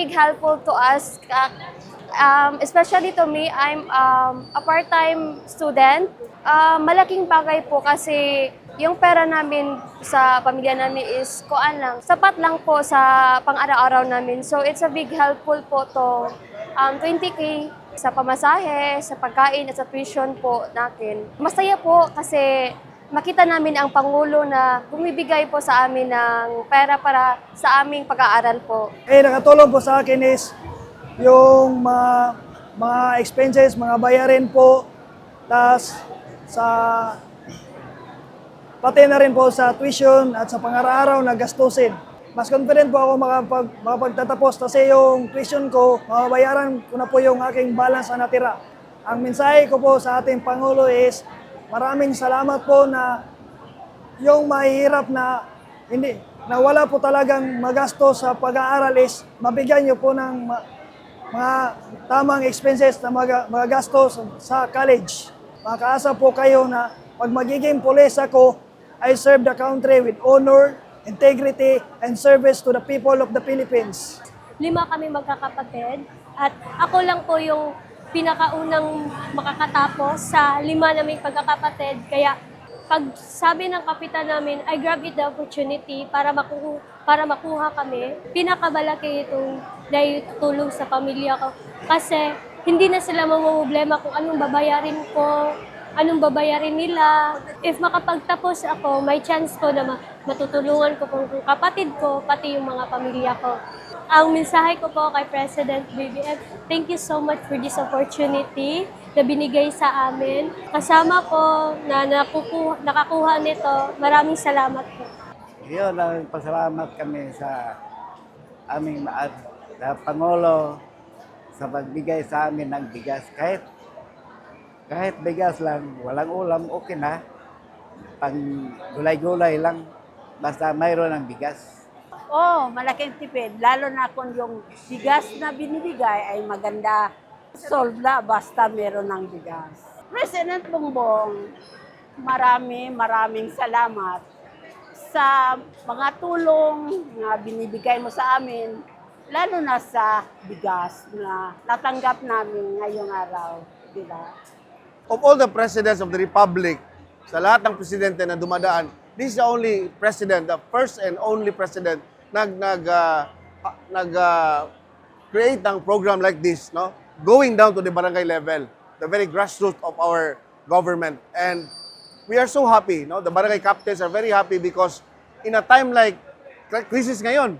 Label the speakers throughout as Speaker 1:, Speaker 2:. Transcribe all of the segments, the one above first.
Speaker 1: big helpful to us, especially to me. I'm a part-time student. Malaking bagay po kasi yung pera namin sa pamilya namin is kuan lang, sapat lang po sa pang-araw-araw namin. So it's a big helpful po to 20K sa pamasahe, sa pagkain at sa tuition po natin. Masaya po kasi makita namin ang Pangulo na bumibigay po sa amin ng pera para sa aming pag-aaral po.
Speaker 2: Nakatulong po sa akin is yung mga expenses, mga bayarin po, tas pati na rin po sa tuition at sa pang-araw na gastusin. Mas confident po ako makapagtatapos kasi yung tuition ko, mababayaran ko na po yung aking balance na natira. Ang mensahe ko po sa ating Pangulo is maraming salamat po na yung mahihirap na wala po talagang magastos sa pag-aaral is mabigyan niyo po ng mga tamang expenses na magagastos sa college. Makaasa po kayo na pag magiging pulis ako, I serve the country with honor, integrity, and service to the people of the Philippines.
Speaker 3: 5 kami magkakapatid at ako lang po yung pinakaunang makakatapos sa 5 naming pagkakapatid. Kaya pag sabi ng kapitan namin, I grab it the opportunity para makuha kami. Pinakabalaki itong naitulong sa pamilya ko. Kasi hindi na sila mamumblema kung anong babayarin ko, anong babayarin nila. If makapagtapos ako, may chance ko na matutulungan ko kung kapatid ko, pati yung mga pamilya ko. Ang mensahe ko po kay President BBM, thank you so much for this opportunity na binigay sa amin. Kasama ko na nakakuha nito, maraming salamat po.
Speaker 4: Yun, pasalamat kami sa aming Pangulo sa pagbigay sa amin ng bigas. Kahit bigas lang, walang ulam, okay na. Pang gulay-gulay lang, basta mayroon ng bigas.
Speaker 5: Malaking tipid. Lalo na kung yung bigas na binibigay ay maganda. Solve na basta meron ng bigas. President Bongbong, maraming salamat sa mga tulong na binibigay mo sa amin, lalo na sa bigas na natanggap namin ngayong araw. Diba?
Speaker 6: Of all the presidents of the Republic, sa lahat ng presidente na dumadaan, this is the only president, the first and only president create ng program like this, no? Going down to the barangay level, the very grassroots of our government. And we are so happy, no? The barangay captains are very happy because in a time like crisis ngayon,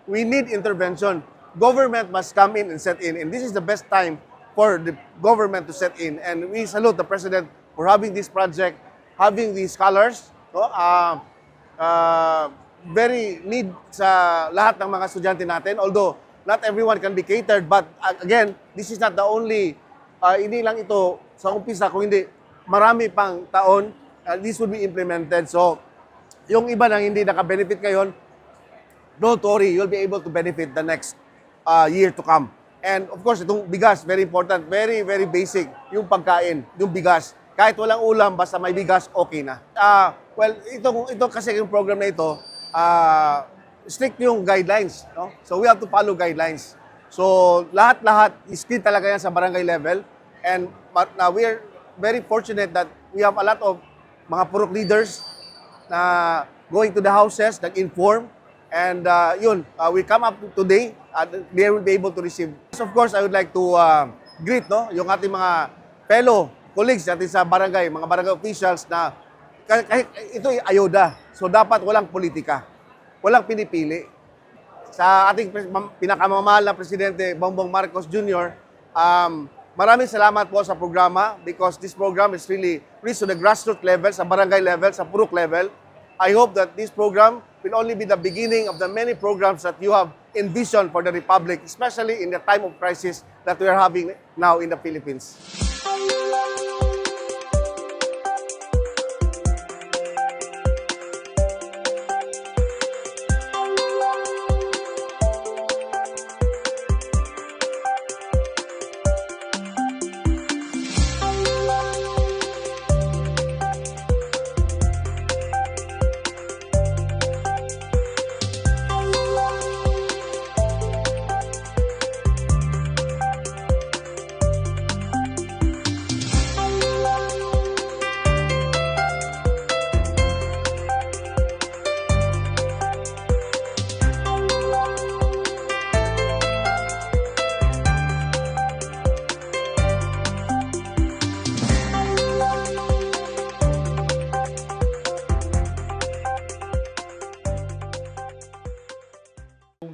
Speaker 6: we need intervention. Government must come in and set in, and this is the best time for the government to set in. And we salute the President for having this project, having these scholars, no? Very need sa lahat ng mga estudyante natin, although not everyone can be catered, but again, this is not the only, hindi lang ito sa umpisa, kung hindi, marami pang taon, this will be implemented. So, yung iba nang hindi naka-benefit ngayon, don't worry, you'll be able to benefit the next year to come. And of course, itong bigas, very important, very basic, yung pagkain, yung bigas. Kahit walang ulam, basta may bigas, okay na. Well, ito kasi yung program na ito, strict yung guidelines, no? So we have to follow guidelines. So lahat split talaga yan sa barangay level. And we are very fortunate that we have a lot of mga purok leaders na going to the houses, nag-inform. And we come up today, they will be able to receive. So of course, I would like to greet, no, yung ating mga fellow colleagues natin sa barangay, mga barangay officials na kahit ito ay ayuda. So dapat walang politika, walang pinipili. Sa ating pinakamamahal na Presidente Bongbong Marcos Jr., maraming salamat po sa programa because this program is really reached to the grassroots level, sa barangay level, sa purok level. I hope that this program will only be the beginning of the many programs that you have envisioned for the Republic, especially in the time of crisis that we are having now in the Philippines.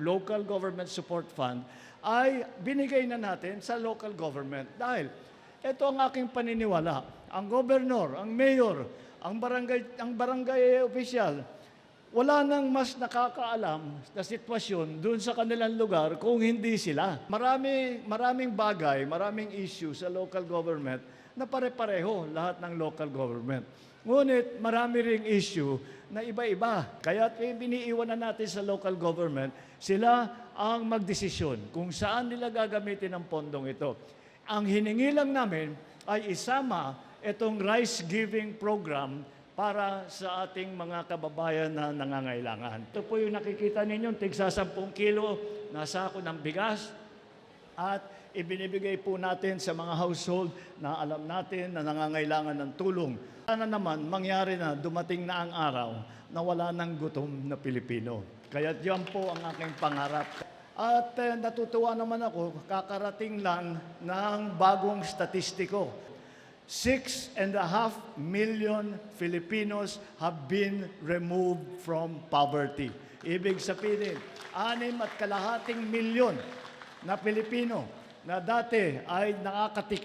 Speaker 7: Local Government Support Fund ay binigay na natin sa local government. Dahil ito ang aking paniniwala. Ang gobernur, ang mayor, ang barangay official, wala nang mas nakakaalam na sitwasyon doon sa kanilang lugar kung hindi sila. Maraming bagay, maraming issue sa local government na pare-pareho lahat ng local government. Ngunit marami ring issue na iba-iba. Kaya biniiwan na natin sa local government, sila ang magdesisyon kung saan nila gagamitin ang pondong ito. Ang hiningi lang namin ay isama itong rice giving program para sa ating mga kababayan na nangangailangan. Ito po yung nakikita ninyo, tigsa 10 kilo na sako ng bigas at ibinibigay po natin sa mga household na alam natin na nangangailangan ng tulong. Sana naman mangyari na dumating na ang araw na wala nang gutom na Pilipino. Kaya diyan po ang aking pangarap. At natutuwa naman ako, kakarating lang ng bagong statistiko. 6.5 million Filipinos have been removed from poverty. Ibig sabihin, 6.5 milyon na Pilipino na dati ay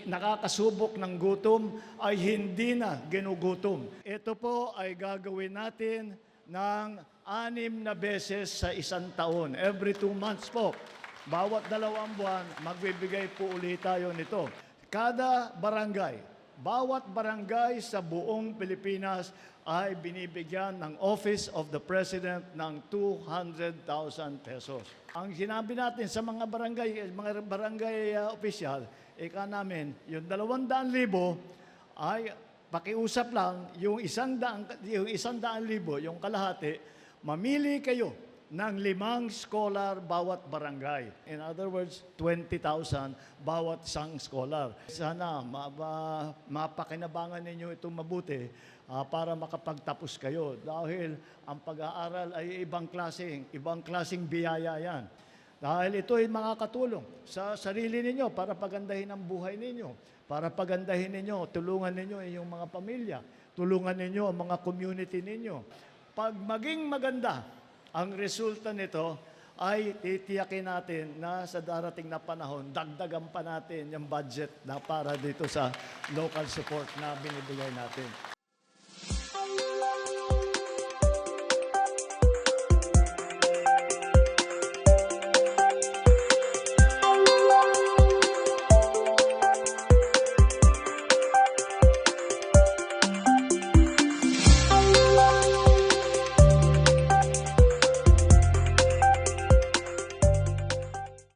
Speaker 7: nakakasubok ng gutom ay hindi na ginugutom. Ito po ay gagawin natin ng 6 na beses sa isang taon. Every 2 months po. Bawat 2 buwan, magbibigay po ulit tayo nito. Kada barangay, bawat barangay sa buong Pilipinas ay binibigyan ng Office of the President ng 200,000 pesos. Ang sinabi natin sa mga barangay official, ika namin, yung 200,000 ay pakiusap lang, yung 100,000, yung kalahati, mamili kayo ng 5 scholar bawat barangay. In other words, 20,000 bawat isang scholar. Sana mapakinabangan ninyo itong mabuti para makapagtapos kayo. Dahil ang pag-aaral ay ibang klaseng biyaya yan. Dahil ito ay makakatulong sa sarili ninyo para pagandahin ang buhay ninyo, para pagandahin ninyo, tulungan ninyo inyong mga pamilya, tulungan ninyo ang mga community ninyo. Pag maging maganda ang resulta nito ay titiyakin natin na sa darating na panahon, dagdagan pa natin yung budget na para dito sa local support na binibigay natin.